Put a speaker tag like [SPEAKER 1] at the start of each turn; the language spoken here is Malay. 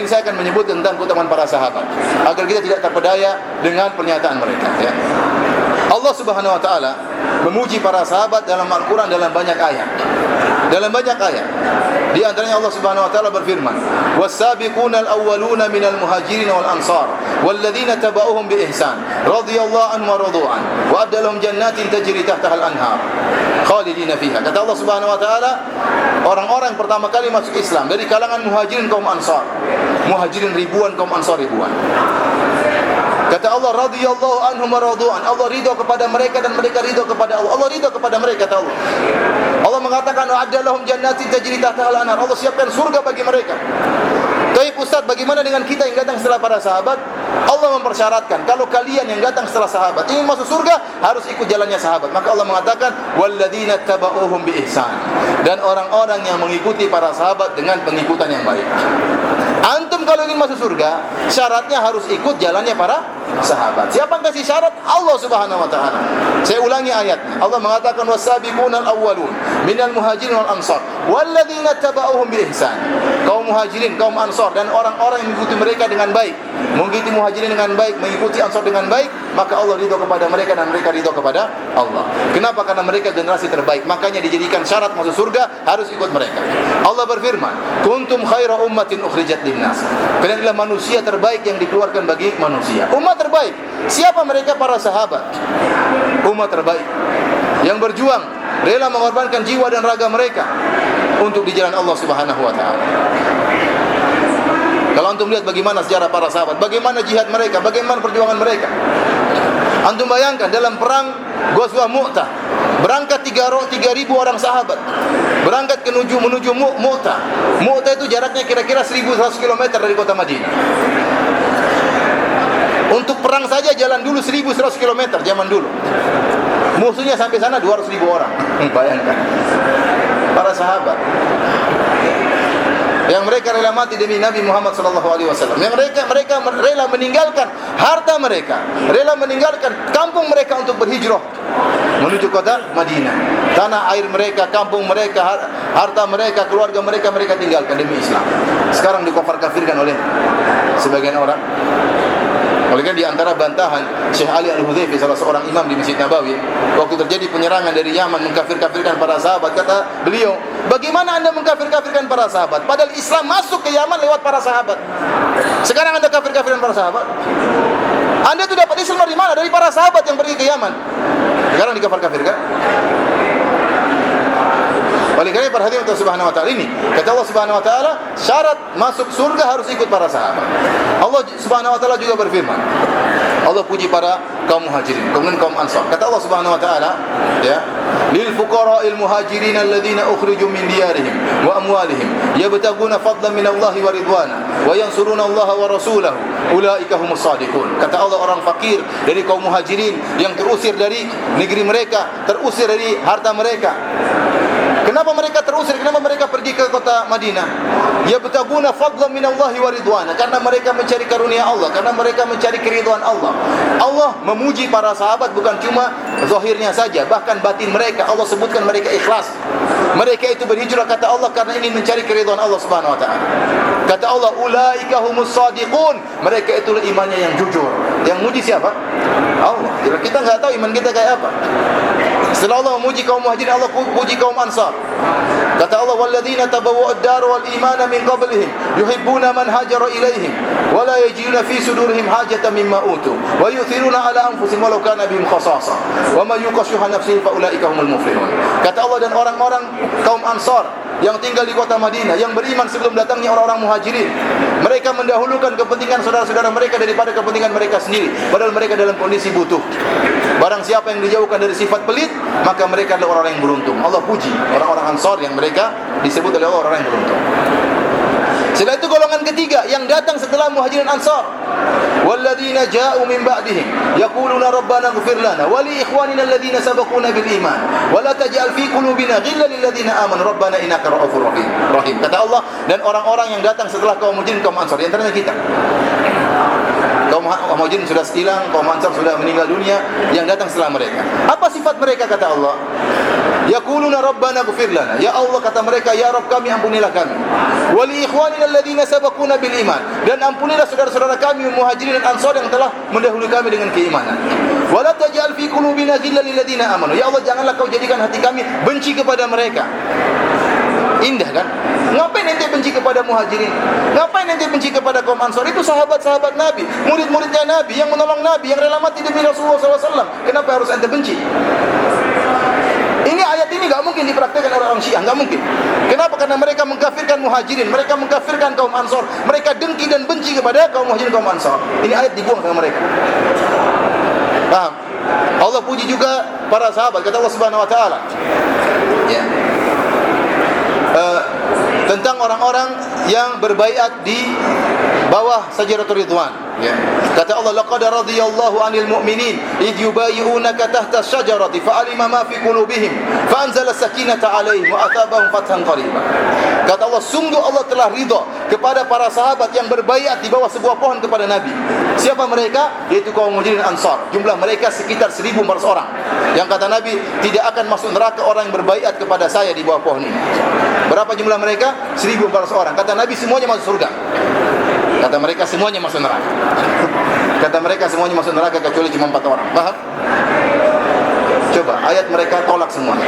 [SPEAKER 1] ini saya akan menyebut tentang keutamaan para sahabat agar kita tidak terpedaya dengan pernyataan mereka, ya. Allah Subhanahu wa taala memuji para sahabat dalam Al-Qur'an dalam banyak ayat. Dalam banyak ayat. Di antaranya Allah Subhanahu wa taala berfirman, "Was-sabiqunal awwaluna minal muhajirin wal ansar walladzina tabauhum bi ihsan radhiyallahu anhum wa radu'an wa adalahum jannatin tajri tahtaha al-anhar khalidina fiha." Kata Allah Subhanahu wa taala, orang-orang pertama kali masuk Islam dari kalangan muhajirin kaum ansar. Muhajirin ribuan, kaum ansar ribuan. Kata Allah, radhiyallahu anhum wa radu'an. Allah ridha kepada mereka dan mereka ridha kepada Allah. Allah ridha kepada mereka, kata Allah. Allah mengatakan, "Wa'adalahum jannatin tajri tahtaha al-anhar." Allah siapkan surga bagi mereka. Tapi Ustaz, bagaimana dengan kita yang datang setelah para sahabat? Allah mempersyaratkan, kalau kalian yang datang setelah sahabat ingin masuk surga, harus ikut jalannya sahabat. Maka Allah mengatakan, "Walladzina tabauhum bi ihsan." Dan orang-orang yang mengikuti para sahabat dengan pengikutan yang baik. Antum kalau ingin masuk surga, syaratnya harus ikut jalannya para sahabat. Siapa yang kasih syarat? Allah Subhanahu wa taala. Saya ulangi ayatnya. Allah mengatakan, "Was-sabiqunal awwalun minal muhajirin wal ansar walladzina tabauhum bi ihsan." Kaum muhajirin, kaum ansar dan orang-orang yang mengikuti mereka dengan baik, mengikuti muhajirin dengan baik, mengikuti ansar dengan baik, maka Allah ridha kepada mereka dan mereka ridha kepada Allah. Kenapa? Karena mereka generasi terbaik. Makanya dijadikan syarat masuk surga harus ikut mereka. Allah berfirman, "Kuntum khaira ummatin ukhrijat linnas." Kalian adalah manusia terbaik yang dikeluarkan bagi manusia. Umat terbaik. Siapa mereka? Para sahabat. Umat terbaik yang berjuang, rela mengorbankan jiwa dan raga mereka untuk di jalan Allah Subhanahu wa taala. Kalau antum lihat bagaimana sejarah para sahabat, bagaimana jihad mereka, bagaimana perjuangan mereka. Antum bayangkan dalam perang Ghazwah Mu'tah, berangkat 3.000 orang sahabat berangkat menuju Mu'tah. Mu'tah itu jaraknya kira-kira 1.100 km dari kota Madinah. Untuk perang saja jalan dulu 1.100 km zaman dulu. Musuhnya sampai sana 200.000 orang. Bayangkan. Para sahabat yang mereka rela mati demi Nabi Muhammad SAW, yang mereka rela meninggalkan harta mereka, rela meninggalkan kampung mereka untuk berhijrah menuju kota Madinah. Tanah air mereka, kampung mereka, harta mereka, keluarga mereka, mereka tinggalkan demi Islam. Sekarang dikafir-kafirkan oleh sebagian orang. Oleh karena di antara bantahan Syekh Ali Al-Hudzaifah, salah seorang imam di Masjid Nabawi, waktu terjadi penyerangan dari Yaman mengkafir-kafirkan para sahabat, kata beliau, "Bagaimana Anda mengkafir-kafirkan para sahabat? Padahal Islam masuk ke Yaman lewat para sahabat. Sekarang Anda kafir-kafirkan para sahabat. Anda itu dapat Islam dari mana? Dari para sahabat yang pergi ke Yaman. Sekarang dikafir-kafirkan." Oleh karena perhatian Allah Subhanahu wa taala ini, kata Allah Subhanahu wa taala, syarat masuk surga harus ikut para sahabat. Allah Subhanahu wa taala juga berfirman. Allah puji para kaum muhajirin, kemudian kaum ansar. Kata Allah Subhanahu wa taala, ya, "Lil fuqara'il muhajirin alladziina ukhriju min diyarihim wa amwalihim yabtaguna fadlan min Allahi wa ridwana wa yansuruna Allah wa rasulahu ulaika humus shadiqun." Kata Allah, orang fakir dari kaum muhajirin yang terusir dari negeri mereka, terusir dari harta mereka. Kenapa mereka terusir? Kenapa mereka pergi ke kota Madinah? Yabtaguna fadlan min Allahi wa ridwana. Karena mereka mencari karunia Allah, karena mereka mencari keridhaan Allah. Allah memuji para sahabat bukan cuma zahirnya saja, bahkan batin mereka. Allah sebutkan mereka ikhlas. Mereka itu berhijrah, kata Allah, karena ingin mencari keridhaan Allah Subhanahu wa taala. Kata Allah, "Ulaika humus shadiqun." Mereka itulah imannya yang jujur. Yang muji siapa? Allah. Jadi kita enggak tahu iman kita kayak apa. Setelah Allah memuji kaum muhajirin, Allah puji kaum ansar. Kata Allah, "Walladzina tabawwa'ud dar wal imana min qablihim yuhibbuna man hajara ilaihim wa la yajiduna fi sudurihim hajatan mimma utu wa yu'thiruna ala anfusihim walau kana bihim khasasah wa may yuqashiha nafsihi fa ulaika humul muflihun." Kata Allah, dan orang-orang kaum ansar yang tinggal di kota Madinah, yang beriman sebelum datangnya orang-orang muhajirin, mereka mendahulukan kepentingan saudara-saudara mereka daripada kepentingan mereka sendiri, padahal mereka dalam kondisi butuh. Barang siapa yang dijauhkan dari sifat pelit, maka mereka adalah orang-orang yang beruntung. Allah puji orang-orang Ansar yang mereka disebut oleh Allah orang yang beruntung. Setelah itu golongan ketiga yang datang setelah Muhajirin Ansar, walladzina ja'u min ba'dihim yaquluna rabbana ighfir lana wa li ikhwanina alladhina sabaquna bil iman wa la taj'al fi qulubina ghillan lil ladzina amanu rabbana innaka ra'ufur rahim. Kata Allah, dan orang-orang yang datang setelah kaum Muhajirin, kaum Ansar, di antaranya kita. Kaum Muhajirin sudah hilang, kaum Ansar sudah meninggal dunia, yang datang setelah mereka. Apa sifat mereka, kata Allah? Yaquluna rabbana ighfir lana. Ya Allah, kata mereka, ya Rabb kami, ampunilah kami. Wa li ikhwanina alladhina sabaquna bil iman. Dan ampunilah saudara-saudara kami Muhajirin dan Ansar yang telah mendahului kami dengan keimanan. Wa la taj'al fi qulubina ghillan lil ladzina amanu. Ya Allah, janganlah kau jadikan hati kami benci kepada mereka. Indah kan? Ngapain ente benci kepada Muhajirin? Ngapain ente benci kepada kaum Ansar? Itu sahabat-sahabat Nabi, murid-muridnya Nabi, yang menolong Nabi, yang rela mati demi Rasulullah SAW. Kenapa harus ente benci? Ini ayat ini enggak mungkin dipraktikkan oleh orang Syiah, enggak mungkin. Kenapa? Karena mereka mengkafirkan Muhajirin, mereka mengkafirkan kaum Ansar, mereka dengki dan benci kepada kaum Muhajirin, kaum Ansar. Ini ayat dibuang sama mereka. Paham? Allah puji juga para sahabat, kata Allah Subhanahu wa taala. Ya. Tentang orang-orang yang berbaiat di bawah Sajaratul Ridwan, ya. Kata Allah, laqad radiyallahu 'anil mu'minin id yubayyi'unaka tahta asy-syajarati fa'alima ma fi qulubihim fa'anzala as-sakinata 'alaihim wa athabahum fathan qariba. Kata Allah, sungguh Allah telah ridha kepada para sahabat yang berbaiat di bawah sebuah pohon kepada Nabi. Siapa mereka? Yaitu kaum Muhajirin Ansar. Jumlah mereka sekitar 1.400 orang. Yang kata Nabi, tidak akan masuk neraka orang yang berbaiat kepada saya di bawah pohon ini. Berapa jumlah mereka? 1.400 orang. Kata Nabi, semuanya masuk surga. Kata mereka semuanya masuk neraka. Kata mereka semuanya masuk neraka kecuali cuma 4 orang. Paham? Coba ayat mereka tolak semua.